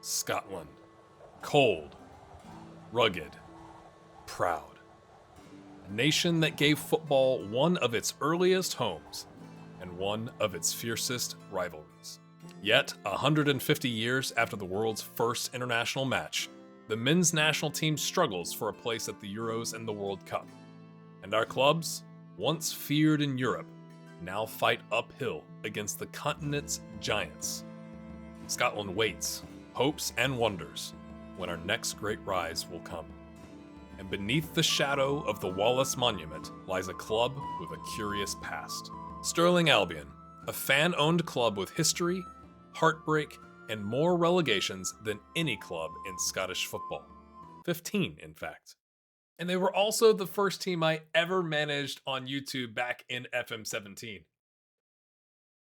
Scotland. Cold, rugged, proud. A nation that gave football one of its earliest homes and one of its fiercest rivalries. Yet, 150 years after the world's first international match, the men's national team struggles for a place at the Euros and the World Cup. And our clubs, once feared in Europe, now fight uphill against the continent's giants. Scotland waits, hopes, and wonders when our next great rise will come. And beneath the shadow of the Wallace Monument lies a club with a curious past. Stirling Albion, a fan-owned club with history, heartbreak, and more relegations than any club in Scottish football. 15, in fact. And they were also the first team I ever managed on YouTube back in FM17.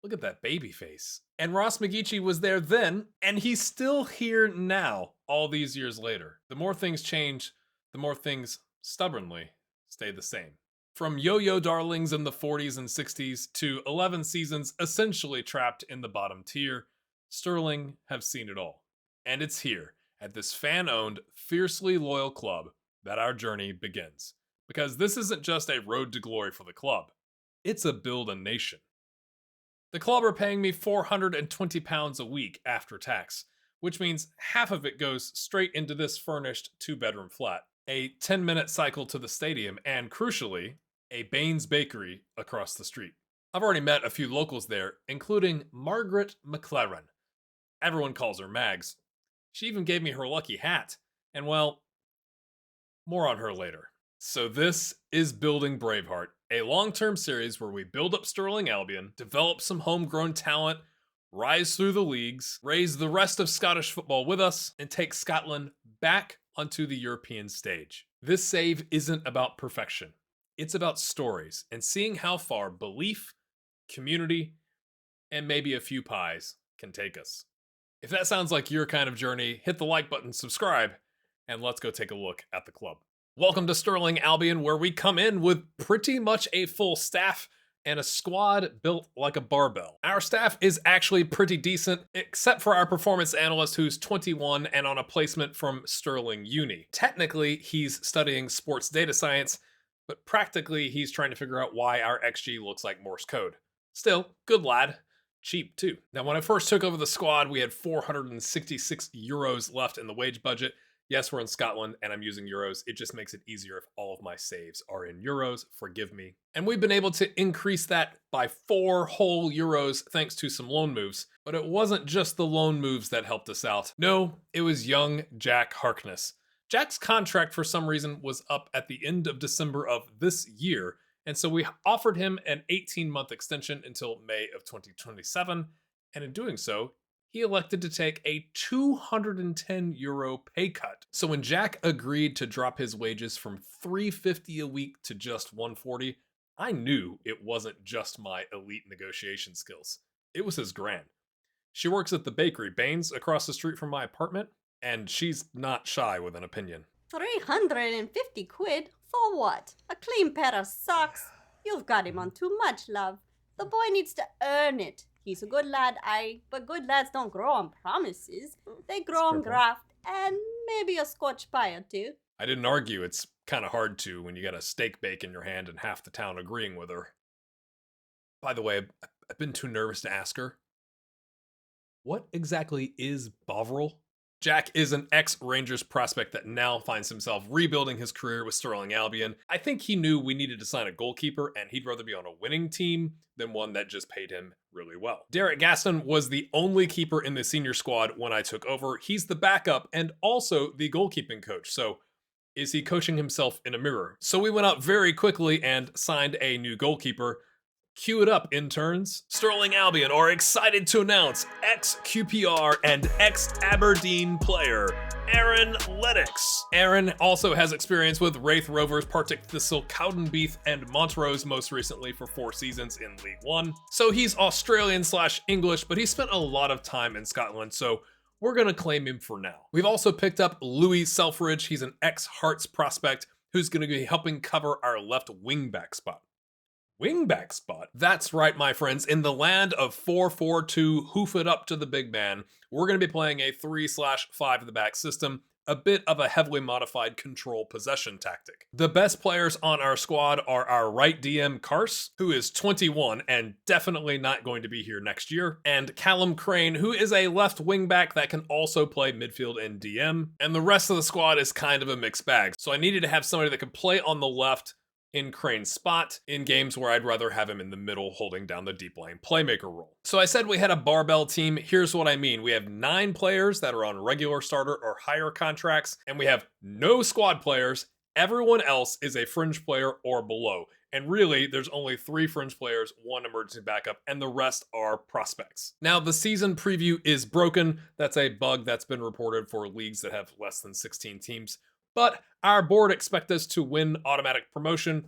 Look at that baby face. And Ross McGeechee was there then, and he's still here now, all these years later. The more things change, the more things stubbornly stay the same. From yo-yo darlings in the 40s and 60s to 11 seasons essentially trapped in the bottom tier, Stirling have seen it all. And it's here, at this fan-owned, fiercely loyal club, that our journey begins. Because this isn't just a road to glory for the club, it's a build a nation. The club are paying me £420 a week after tax, which means half of it goes straight into this furnished 2-bedroom flat, a 10-minute cycle to the stadium, and crucially, a Baines bakery across the street. I've already met a few locals there, including Margaret McLaren. Everyone calls her Mags. She even gave me her lucky hat, and well, more on her later. So this is Building Braveheart, a long-term series where we build up Stirling Albion, develop some homegrown talent, rise through the leagues, raise the rest of Scottish football with us, and take Scotland back onto the European stage. This save isn't about perfection. It's about stories and seeing how far belief, community, and maybe a few pies can take us. If that sounds like your kind of journey, hit the like button, subscribe, and let's go take a look at the club. Welcome to Stirling Albion, where we come in with pretty much a full staff and a squad built like a barbell. Our staff is actually pretty decent, except for our performance analyst who's 21 and on a placement from Stirling Uni. Technically, he's studying sports data science, but practically he's trying to figure out why our XG looks like Morse code. Still, good lad. Cheap too. Now, when I first took over the squad, we had €466 left in the wage budget. Yes, we're in Scotland and I'm using euros. It just makes it easier if all of my saves are in euros. Forgive me. And we've been able to increase that by 4 whole euros thanks to some loan moves. But it wasn't just the loan moves that helped us out. No, it was young Jack Harkness. Jack's contract for some reason was up at the end of December of this year. And so we offered him an 18-month extension until May of 2027. And in doing so, he elected to take a €210 pay cut. So when Jack agreed to drop his wages from $350 a week to just $140, I knew it wasn't just my elite negotiation skills. It was his gran. She works at the bakery Baines across the street from my apartment, and she's not shy with an opinion. 350 quid? For what? A clean pair of socks? You've got him on too much, love. The boy needs to earn it. He's a good lad, but good lads don't grow on promises. They grow on graft and maybe a Scotch pie or two. I didn't argue. It's kind of hard to when you got a steak bake in your hand and half the town agreeing with her. By the way, I've been too nervous to ask her. What exactly is Bovril? Jack is an ex-Rangers prospect that now finds himself rebuilding his career with Stirling Albion. I think he knew we needed to sign a goalkeeper, and he'd rather be on a winning team than one that just paid him really well. Derek Gaston was the only keeper in the senior squad when I took over. He's the backup and also the goalkeeping coach. So is he coaching himself in a mirror? So we went out very quickly and signed a new goalkeeper. Cue it up, interns. Stirling Albion are excited to announce ex-QPR and ex-Aberdeen player, Aaron Lennox. Aaron also has experience with Wraith Rovers, Partick Thistle, Cowdenbeath, and Montrose most recently for 4 seasons in League One. So he's Australian/English, but he spent a lot of time in Scotland, so we're gonna claim him for now. We've also picked up Louis Selfridge. He's an ex-Hearts prospect who's gonna be helping cover our left wing back spot. wingback spot. That's right, my friends. In the land of 4-4-2, hoof it up to the big man, we're going to be playing a 3/5 in the back system, a bit of a heavily modified control possession tactic. The best players on our squad are our right DM Kars, who is 21 and definitely not going to be here next year, and Callum Crane, who is a left wingback that can also play midfield and DM, and the rest of the squad is kind of a mixed bag. So I needed to have somebody that could play on the left in Crane's spot in games where I'd rather have him in the middle holding down the deep lane playmaker role. So I said we had a barbell team. Here's what I mean. We have 9 players that are on regular starter or higher contracts, and we have no squad players. Everyone else is a fringe player or below. And really, there's only 3 fringe players, 1 emergency backup, and the rest are prospects. Now, the season preview is broken. That's a bug that's been reported for leagues that have less than 16 teams. But our board expects us to win automatic promotion,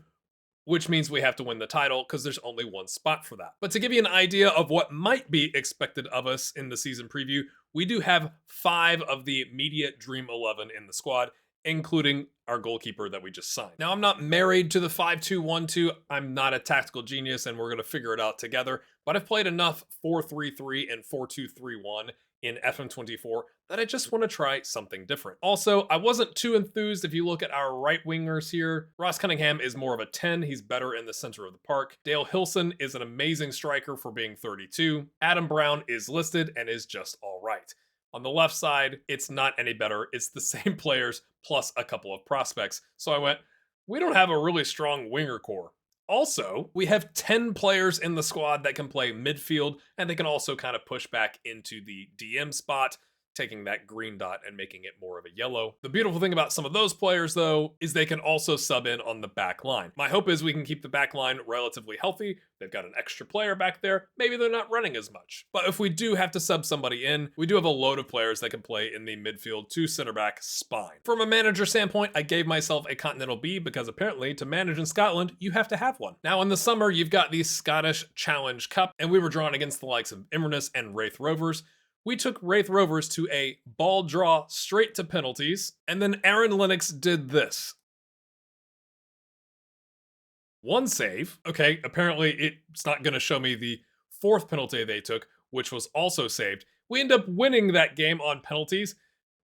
which means we have to win the title because there's only 1 spot for that. But to give you an idea of what might be expected of us in the season preview, we do have 5 of the immediate Dream 11 in the squad, including our goalkeeper that we just signed. Now, I'm not married to the 5-2-1-2. I'm not a tactical genius, and we're going to figure it out together. But I've played enough 4-3-3 and 4-2-3-1 in FM24 that I just want to try something different. Also, I wasn't too enthused if you look at our right wingers here. Ross Cunningham is more of a 10. He's better in the center of the park. Dale Hilson is an amazing striker for being 32. Adam Brown is listed and is just all right. On the left side, it's not any better. It's the same players plus a couple of prospects. So I went, we don't have a really strong winger core. Also, we have 10 players in the squad that can play midfield, and they can also kind of push back into the DM spot, taking that green dot and making it more of a yellow. The beautiful thing about some of those players, though, is they can also sub in on the back line. My hope is we can keep the back line relatively healthy. They've got an extra player back there. Maybe they're not running as much. But if we do have to sub somebody in, we do have a load of players that can play in the midfield to center back spine. From a manager standpoint, I gave myself a Continental B because apparently to manage in Scotland, you have to have one. Now in the summer, you've got the Scottish Challenge Cup, and we were drawn against the likes of Inverness and Wraith Rovers. We took Wraith Rovers to a ball draw straight to penalties, and then Aaron Lennox did this. 1 save. Okay, apparently it's not going to show me the 4th penalty they took, which was also saved. We end up winning that game on penalties.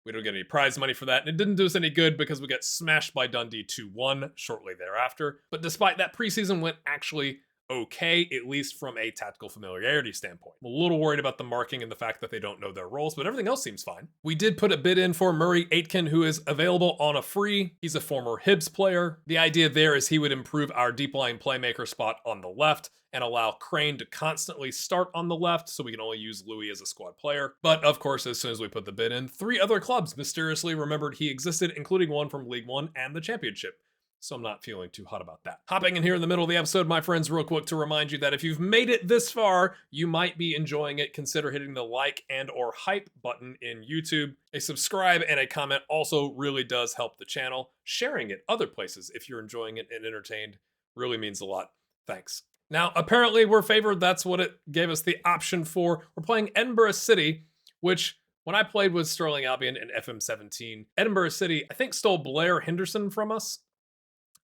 We don't get any prize money for that, and it didn't do us any good because we got smashed by Dundee 2-1 shortly thereafter. But despite that, preseason went actually okay, at least from a tactical familiarity standpoint. I'm a little worried about the marking and the fact that they don't know their roles, but everything else seems fine. We did put a bid in for Murray Aitken, who is available on a free. He's a former Hibs player. The idea there is he would improve our deep line playmaker spot on the left and allow Crane to constantly start on the left so we can only use Louis as a squad player. But of course, as soon as we put the bid in, 3 other clubs mysteriously remembered he existed, including one from League One and the Championship. So I'm not feeling too hot about that. Hopping in here in the middle of the episode, my friends, real quick to remind you that if you've made it this far, you might be enjoying it. Consider hitting the like and or hype button in YouTube. A subscribe and a comment also really does help the channel. Sharing it other places if you're enjoying it and entertained really means a lot. Thanks. Now, apparently we're favored. That's what it gave us the option for. We're playing Edinburgh City, which when I played with Sterling Albion in FM17, Edinburgh City, I think, stole Blair Henderson from us.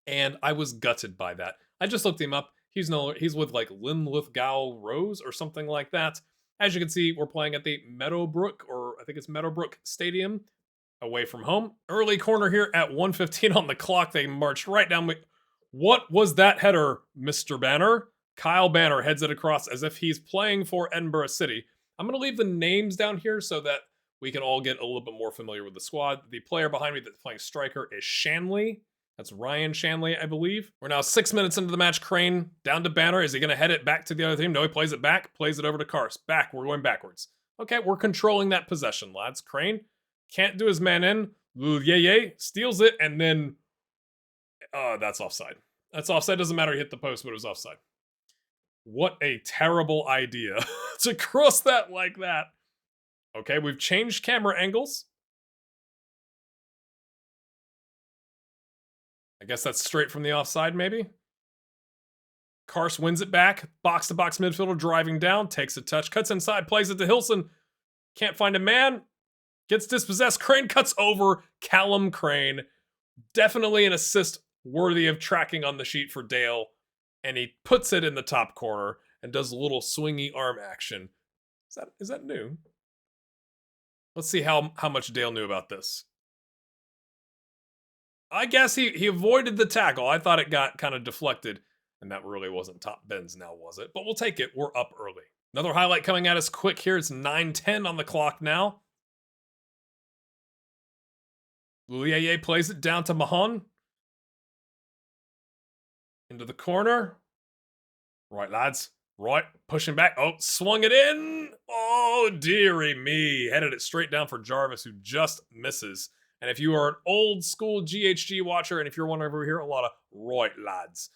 And I was gutted by that. I just looked him up. He's with like Linlithgow Rose or something like that. As you can see, we're playing at the Meadowbrook, or I think it's Meadowbrook Stadium, away from home. Early corner here at 1:15 on the clock. They marched right down. What was that header, Mr. Banner? Kyle Banner heads it across as if he's playing for Edinburgh City. I'm going to leave the names down here so that we can all get a little bit more familiar with the squad. The player behind me that's playing striker is Shanley. That's Ryan Shanley, I believe. We're now 6 minutes into the match. Crane down to Banner. Is he going to head it back to the other team? No, he plays it back. Plays it over to Kars. Back. We're going backwards. Okay, we're controlling that possession, lads. Crane can't do his man in. Yay, steals it, and then... that's offside. That's offside. Doesn't matter. He hit the post, but it was offside. What a terrible idea to cross that like that. Okay, we've changed camera angles. I guess that's straight from the offside, maybe? Kars wins it back. Box-to-box midfielder driving down. Takes a touch. Cuts inside. Plays it to Hilson. Can't find a man. Gets dispossessed. Crane cuts over. Callum Crane. Definitely an assist worthy of tracking on the sheet for Dale. and he puts it in the top corner and does a little swingy arm action. Is that new? Let's see how much Dale knew about this. I guess he avoided the tackle. I thought it got kind of deflected, and that really wasn't top bins now, was it? But we'll take it. We're up early. Another highlight coming at us quick here. It's 9:10 on the clock now. Luyeye plays it down to Mahon. Into the corner. Right, lads. Right, pushing back. Oh, swung it in. Oh, dearie me. Headed it straight down for Jarvis, who just misses. And if you are an old school GHG watcher, and if you're one over here, a lot of right, lads,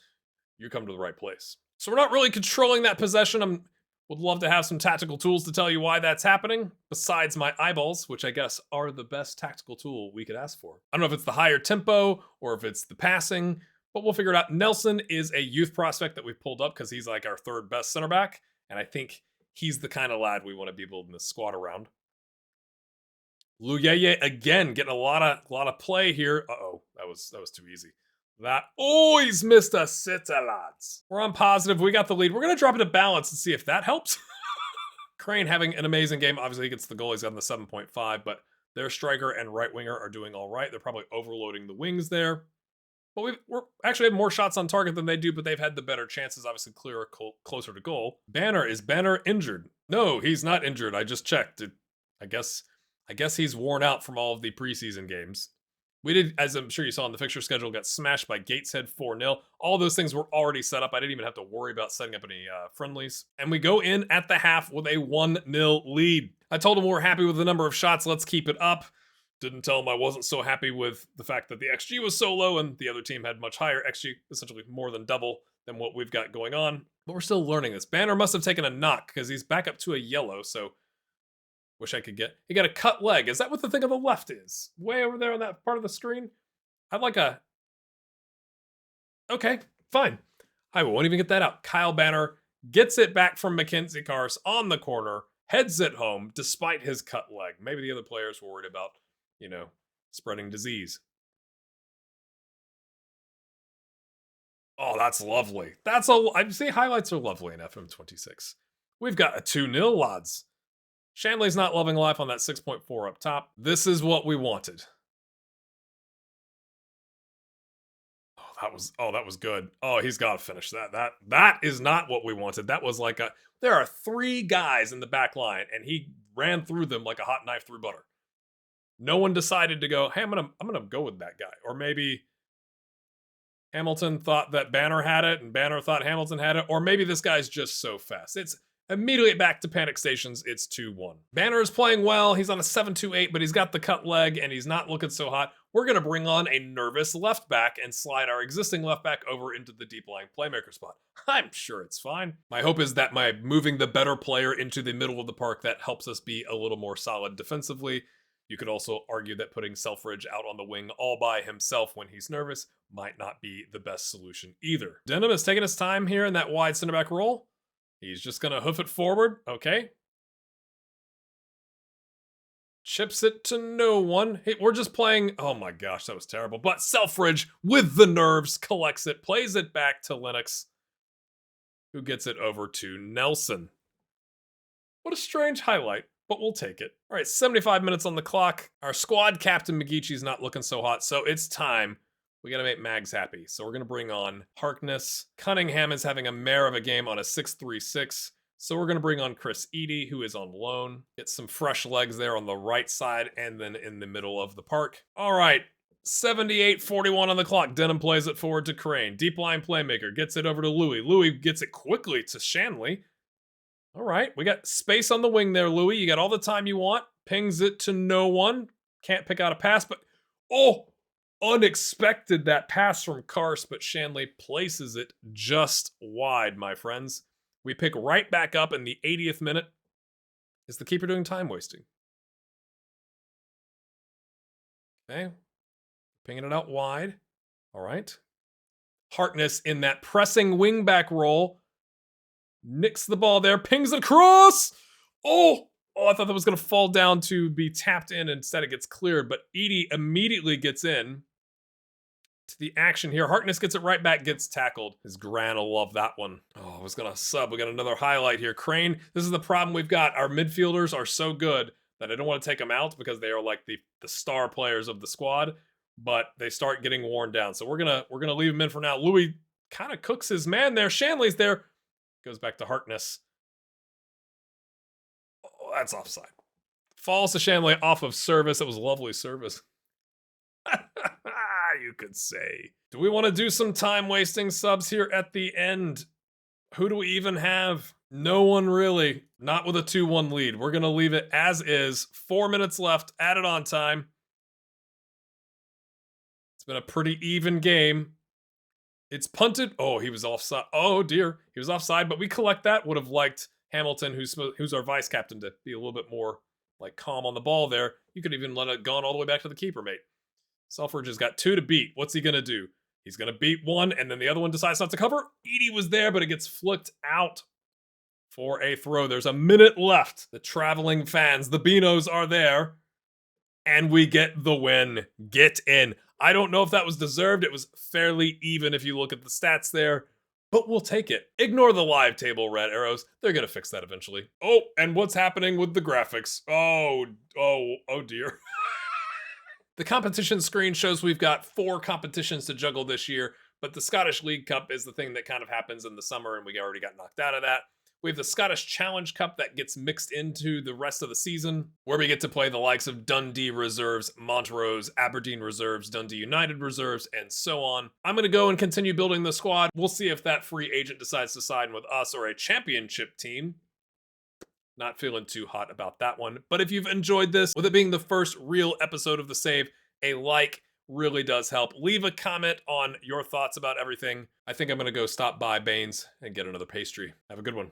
you come to the right place. So we're not really controlling that possession. Would love to have some tactical tools to tell you why that's happening, besides my eyeballs, which I guess are the best tactical tool we could ask for. I don't know if it's the higher tempo or if it's the passing, but we'll figure it out. Nelson is a youth prospect that we've pulled up because he's like our third best center back, and I think he's the kind of lad we want to be building this squad around. Luyeye again getting a lot of play here. Uh-oh, that was too easy. He's missed a sitter, lads. We're on positive. We got the lead. We're going to drop it to balance and see if that helps. Crane having an amazing game. Obviously, he gets the goal. He's on the 7.5, but their striker and right winger are doing all right. They're probably overloading the wings there. But we're actually had more shots on target than they do, but they've had the better chances, obviously clearer, closer to goal. Is Banner injured? No, he's not injured. I just checked. I guess he's worn out from all of the preseason games. We did, as I'm sure you saw in the fixture schedule, got smashed by Gateshead 4-0. All those things were already set up. I didn't even have to worry about setting up any friendlies. And we go in at the half with a 1-0 lead. I told him we're happy with the number of shots. Let's keep it up. Didn't tell him I wasn't so happy with the fact that the XG was so low and the other team had much higher XG, essentially more than double than what we've got going on. But we're still learning this. Banner must have taken a knock because he's back up to a yellow, so wish I could get... He got a cut leg. Is that what the thing on the left is? Way over there on that part of the screen? I'd like a... Okay, fine. I won't even get that out. Kyle Banner gets it back from Mackenzie Cars on the corner, heads it home despite his cut leg. Maybe the other players were worried about, spreading disease. Oh, that's lovely. I see highlights are lovely in FM26. We've got a 2-0, lads. Shanley's not loving life on that 6.4 up top. This is what we wanted. That was good. Oh, he's got to finish that. That is not what we wanted. That was like there are 3 guys in the back line, and he ran through them like a hot knife through butter. No one decided to go, hey, I'm gonna go with that guy. Or maybe Hamilton thought that Banner had it, and Banner thought Hamilton had it. Or maybe this guy's just so fast. It's immediately back to panic stations. It's 2-1. Banner is playing well. He's on a 7-2-8, but he's got the cut leg, and he's not looking so hot. We're going to bring on a nervous left back and slide our existing left back over into the deep lying playmaker spot. I'm sure it's fine. My hope is that by moving the better player into the middle of the park, that helps us be a little more solid defensively. You could also argue that putting Selfridge out on the wing all by himself when he's nervous might not be the best solution either. Denham is taking his time here in that wide center back role. He's just going to hoof it forward. Okay. Chips it to no one. Hey, we're just playing... Oh my gosh, that was terrible. But Selfridge, with the nerves, collects it, plays it back to Lennox, who gets it over to Nelson. What a strange highlight, but we'll take it. All right, 75 minutes on the clock. Our squad captain, McGeechee's not looking so hot, so it's time. We got to make Mags happy. So we're going to bring on Harkness. Cunningham is having a mare of a game on a 6-3-6. So we're going to bring on Chris Eady, who is on loan. Get some fresh legs there on the right side and then in the middle of the park. All right, 78-41 on the clock. Denham plays it forward to Crane. Deep line playmaker gets it over to Louis. Louis gets it quickly to Shanley. All right, we got space on the wing there, Louis. You got all the time you want. Pings it to no one. Can't pick out a pass, but... Oh! Unexpected that pass from Karst, but Shanley places it just wide, my friends. We pick right back up in the 80th minute. Is the keeper doing time wasting? Okay. Pinging it out wide. All right. Harkness in that pressing wingback role. Nicks the ball there. Pings it across. Oh, I thought that was going to fall down to be tapped in. Instead, it gets cleared. But Edie immediately gets in. to the action here. Harkness gets it right back, gets tackled. His Gran will love that one. Oh, I was gonna sub. We got another highlight here. Crane, this is the problem we've got. Our midfielders are so good that I don't want to take them out because they are like the star players of the squad, but they start getting worn down. So we're gonna leave them in for now. Louis kind of cooks his man there. Shanley's there. Goes back to Harkness. Oh, that's offside. Falls to Shanley off of service. It was a lovely service. You could say. Do we want to do some time wasting subs here at the end? Who do we even have? No one really. Not with a 2-1 lead. We're going to leave it as is. 4 minutes left. Added on time. It's been a pretty even game. It's punted. Oh, he was offside. Oh, dear. He was offside, but we collect that. Would have liked Hamilton, who's our vice captain, to be a little bit more like calm on the ball there. You could even let it gone all the way back to the keeper, mate. Selfridge has got 2 to beat. What's he going to do? He's going to beat one, and then the other one decides not to cover. Edie was there, but it gets flicked out for a throw. There's a minute left. The traveling fans, the Beanos, are there, and we get the win. Get in. I don't know if that was deserved. It was fairly even if you look at the stats there, but we'll take it. Ignore the live table red arrows. They're going to fix that eventually. Oh, and what's happening with the graphics? Oh dear. The competition screen shows we've got 4 competitions to juggle this year, but the Scottish League Cup is the thing that kind of happens in the summer, and we already got knocked out of that. We have the Scottish Challenge Cup that gets mixed into the rest of the season, where we get to play the likes of Dundee Reserves, Montrose, Aberdeen Reserves, Dundee United Reserves, and so on. I'm going to go and continue building the squad. We'll see if that free agent decides to sign with us or a championship team. Not feeling too hot about that one. But if you've enjoyed this, with it being the first real episode of The Save, a like really does help. Leave a comment on your thoughts about everything. I think I'm going to go stop by Baines and get another pastry. Have a good one.